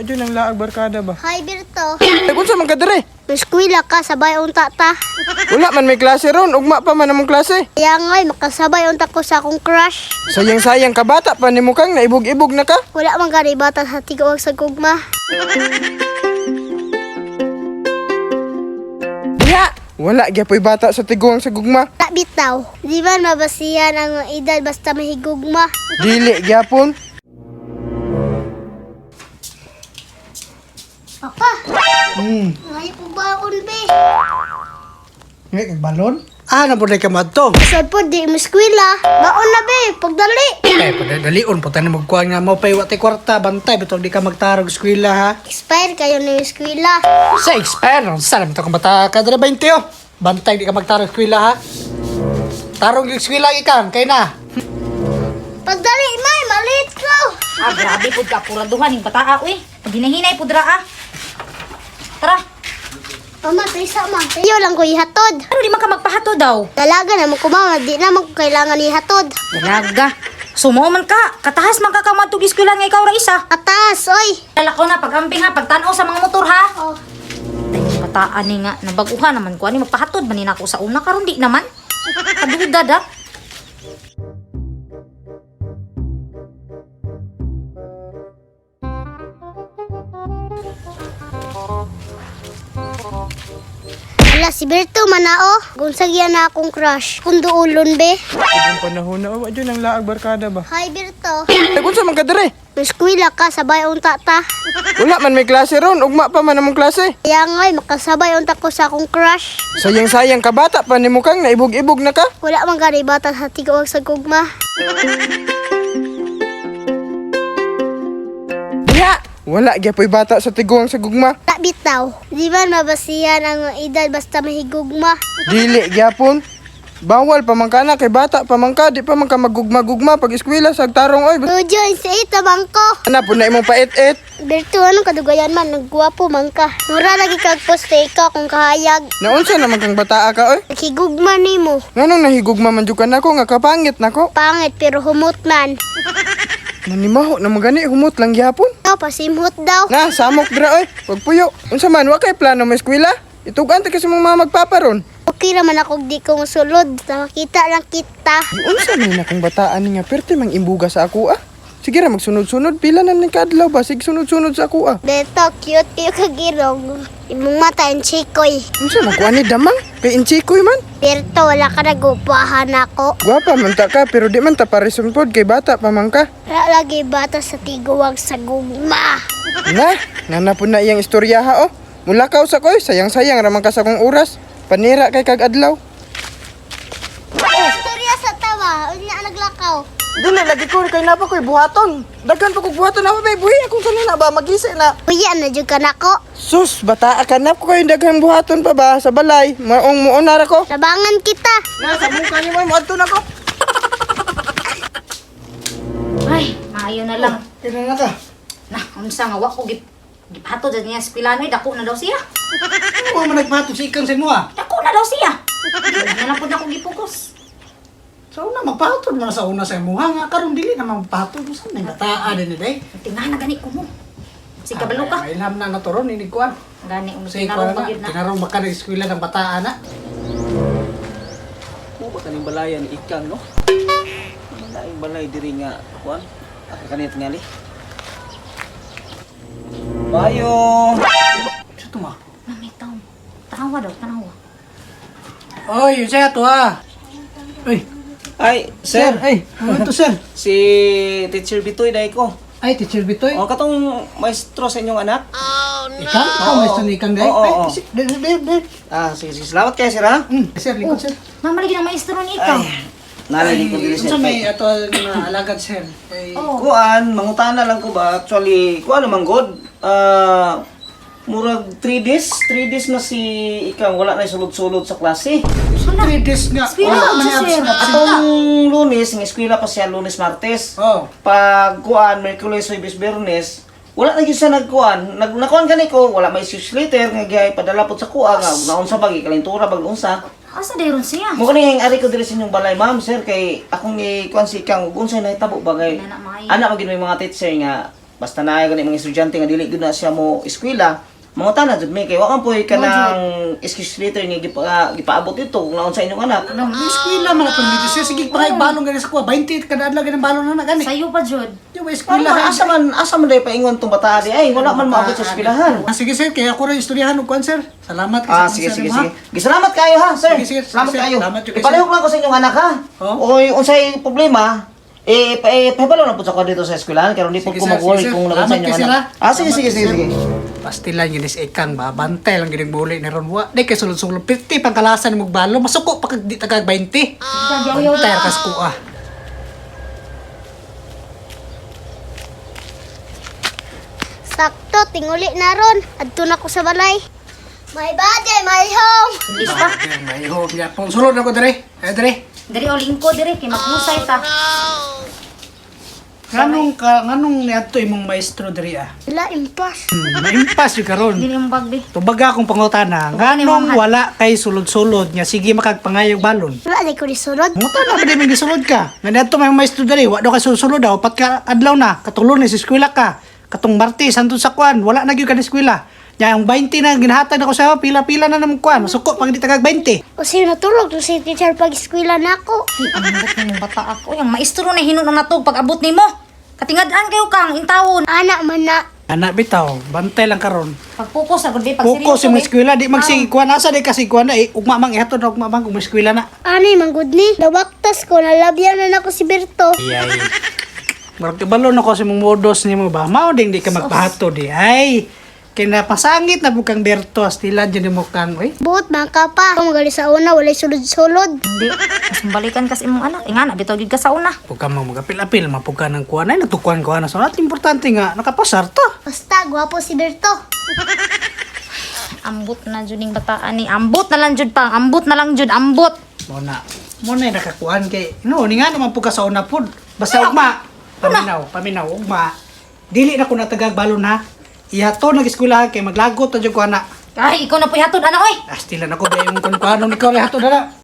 wa jud nang laag barkada ba. Hi, Berto. Ay unsa man ka dire? Eskwela ka, sabay unta ta. Wala man may klase ron, ugma pa man among klase. Kaya nga'y makasabay unta ko sa akong crush. Sayang-sayang ka bata pa nimo kang naibog-ibog na ka. Wala man gani bata sa tiguwag sa gugma. Diha, wala gyapon bata sa tiguang sa gugma. Tak bitaw. Di man mabasihan ang edad basta mahigugma. Dili gyapon. Papa, Hmm. ngayon po baon, be. Ngay kag balon? Ano po ka madto? Saan po di mo eskwela? Baon na, be. Pagdali. Eh, padalion po tayo magkuha nga mo pay wati kwarta bantay bitog di ka magtarog eskwela ha. Expire kayo ng eskwela. Sa expire, sa alam to kang bata ka dira 20 oh. Bantay di ka magtarog eskwela ha. Tarong yung eskwela ikan kay na. Pagdali, may. Malit ko. Ah, grabe po ka. Puraduhan yung bataa, uy. Pag hinahinay po dira, ah. Tara. Mama, taysa, ma. Tayo lang ko ihatod. Ano di man ka magpahato daw? Dalaga na mo kumama. Di naman ko kailangan ihatod. Dalaga. Sumo man ka. Katahas man ka kamatog eskwela nga ikaw ra isa. Atas, oy. Lalako na pag-amping ha. Pagtanaw sa mga motor ha. Oh. Ay, bataan ni nga. Nabaguhan naman ko. Ano magpahatod. Manin ako sa una. Karon di naman. Kadudad ha. Wala si Berto manao. Gunsag yan na akong crush. Kung duulon, be. Ibang panahon na wa jud nang laag barkada ba. Hi, Berto. Ay unsa man ka dire? Eskwela ka, sabay unta ta. Wala man may klase ron, ugma pa man among klase. Kaya nga'y makasabay unta ko sa akong crush. Sayang-sayang ka bata pa nimo kang naibog-ibog na ka. Wala man gani bata sa tiguwag sa gugma. Diha, wala gyapon bata sa tiguang sa gugma. Tak bitaw. Di man mabasihan ang edad basta mahigugma. Dili gyapon. Bawal pa man ka na kay bata pa man ka, di pa man ka magugma-gugma pag eskwela sa tarong oy. Tujoy sa ita bangko. Ana po na imong pait-it. Berto, anong kadugayan man? Nagguwapo man ka. Mura lagi kag poste ikaw kung kahayag. Naunsa naman kang bataa ka oy? Nakigugma ni mo. Nganong nahigugma man jud ka nako nga kapangit nako. Pangit pero humot man. Nanimaho na magani humot lang gyapon. Ikaw pasimhot daw. Na samok dra oy, pagpuyo. Unsa man wa kay plano mo eskwela? Itugan ta kasi mong mga magpaparon. Okay naman ako di ko musulod. Nakakita lang kita. Unsa man na kang bataan ni nga perti mang imbuga sa ako ah. Sige ra magsunod-sunod pila na ni kadlaw ba sig sunod-sunod sa ako ah. Beto, cute kayo kagirong. Imong mata ang chikoy. Unsa man kuan ni damang kay inchikoy man. Berto, wala ka nagupahan ako. Gwapa man ta ka pero di man ta parison pod kay bata pa man ka. Wala lagi bata sa tiguwag sa gugma. Na, nanapon na iyang istorya ha oh. Mulakaw sa koy, sayang-sayang raman ka sa kong oras. Panira kay kag adlaw. Istorya sa tawa, unya naglakaw. Dili lagi ko kay napa koy buhaton. Daghan pa kog buhaton na may buhi akong kanina ba magisi na. Uya na jud ka nako. Sus, bata ka na ko kay daghang buhaton pa ba sa balay. Maong muon na ra ko. Tabangan kita. Na sa mukha ni mo adto na ko. Ay, maayo na lang. Kailan na ka? Nah, unsa nga wa ko gipahatod sa niya eskwela no. Dako na daw siya. Ano mo nagpato si ikan sa imo ha? Dako na daw siya. Wala na po na akong gipokus. Sa una magpatod mo na sa una sa imo ha nga karon dili na magpatod mo sa nang bataa din day. Tingnan na gani ko mo. Si kabalo ka. Ay lam na naturon ini kuan. Gani mo Sige tinarong kuan bagid na. na. Tinarong baka na eskwela ng bataan na. Mo ba kaning balayan ikang no? Malaing balay diri nga kuan. Aka kanit ngali. Bayo. Sa tuma. May taong. Tanawa daw, tanawa. Oy, yun siya to ha. Oy, Ay, sir. ay, ano to sir? Si Teacher Bitoy dai ko. Ay, teacher Bitoy. O katong maestro sa inyong anak. Ikan? Ikaw may sunikang day? Oo, Ay, oo. der. Ah, sige, sige. Salamat kayo, sir ha. Sir, lingkod sir. Mamalagi ng maestro ni ikaw. Nalali ko diri Unsa sir. may ato na alagad sir? Kay Kuan, mangutana lang ko ba? Actually, kuan naman god. Murag 3 days na si Ikang wala na sulod-sulod sa klase. 3 days nga. Eskwela Wala ko man si yung sir. absent. Atong Lunes, ng eskwela pa siya Lunes Martes. Oh. Pag kuan, Merkules, Huwebes, Biyernes, wala na gyud siya nagkuan. Nakuan gani ko, wala may excuse later nga gyay padala pod sa kuha nga naon sa bagi kalintura bag unsa. Asa dayron siya? Mo kani ang ari ko diri sa inyong balay, ma'am, sir, kay akong kuan si Ikang ug unsay nahitabo ba kay Anak, maayo. anak magin may mga teacher nga basta naay gani mga estudyante nga dili gyud na siya mo eskwela, mga tanan jud may kay wa man poy kanang excuse letter nga gipaabot dito kung naon sa inyong anak. Ano, may eskwela man ako dito. Siya sige pa balong gani sa kuha. 20 kada adlaw gani balong na gani. Sayo pa jud. Yung may Wala eskwela. asa man day paingon tong bata di ay wala man maabot sa eskwelahan. Sige sir, kaya ako rin istoryahan og kuan sir. Salamat Sige. Gisalamat kayo ha, sir. Sige. Salamat kayo. Salamat yun, Ipalihok lang ko sa inyong anak ha. Oh. O unsay problema, pahibalo na po sa ko dito sa eskwelahan kaya hindi po Sige, ko sir. mag-worry Sige, sir. kung naman sa Salamat inyong kayo, anak. Sige. Pastilan yun is ikang ba, bantay lang gining buli ni ron wa. Di kay sulod-sulod 50 pangkalasan mo balo, masuko pa kag di tagag 20. Bantay kas kuha. Sakto, tinguli na ron. Adto na ko sa balay. My body, my home. Bilis pa. May hope ya. Sulod ako dire. Dire. Diri o lingko diri kay magmusay ta. Nganong niadto imong maestro dire ah? Wala, impas. Maimpas yung karon. Dili mo bagbi. Tubaga akong pangutana, nganong wala kay sulod-sulod nga sige makagpangayog balon. Wala, di ko disurod. Mutana ba di may gisulod ka? Nga niadto may maestro dire, wa daw ka susulod daw, pat ka adlaw na, katong Lunes eskwela ka. Katong Martes andun sa kwan, wala na gyud ka na eskwela. Nya ang 20 na ginahatag nako sa pila-pila na nang kwan, masuko pag di tagag 20. O sino natulog to si teacher pag eskwela na ako. Ang ambot ni bata ako. Yang maestro na hinun na natog pag abot nimo. Katingadaan kayo kang intawon. Anak man na. Anak bitaw, bantay lang karon. Pag focus agud di pag Focus yung eskwela, di magsigikuan asa di kasi kuan na ugma mang ihatod na ugma mang kung eskwela na. Ani, manggod ni. Lawaktas ko, nalabyan na ako si Berto. Iyay. Marag balon ako sa mong modos nimo ba? Mao ding di ka magpahato di. Ay, kina pasangit na bukang Berto astilan dyan mo kang oy. Buot, mga pa. Kung magali sa una, walay sulod-sulod. Hindi. Mas balikan kasi imong anak. Ingana bitaw gid ka sa una. Pagka mo magapil-apil, mapugka ng kuan ay natukuan ko na. So, at importante nga, nakapasar to. Basta, gwapo si Berto. Ambot na jud ning bataan ni. Ambot na lang jud pang. Ambot na lang jud ambot. Muna na nakakuan kay, no, ni nga naman pugka sa una pod. Basta ugma, paminaw, ugma. Dili na ko natagag balon ha. Ihato nag-eskwelahan kay maglagot ta jud ko ana. Ay, ikaw na po hatod ana oy. Astilan ako dahil yung kung paano ni ko hatod na.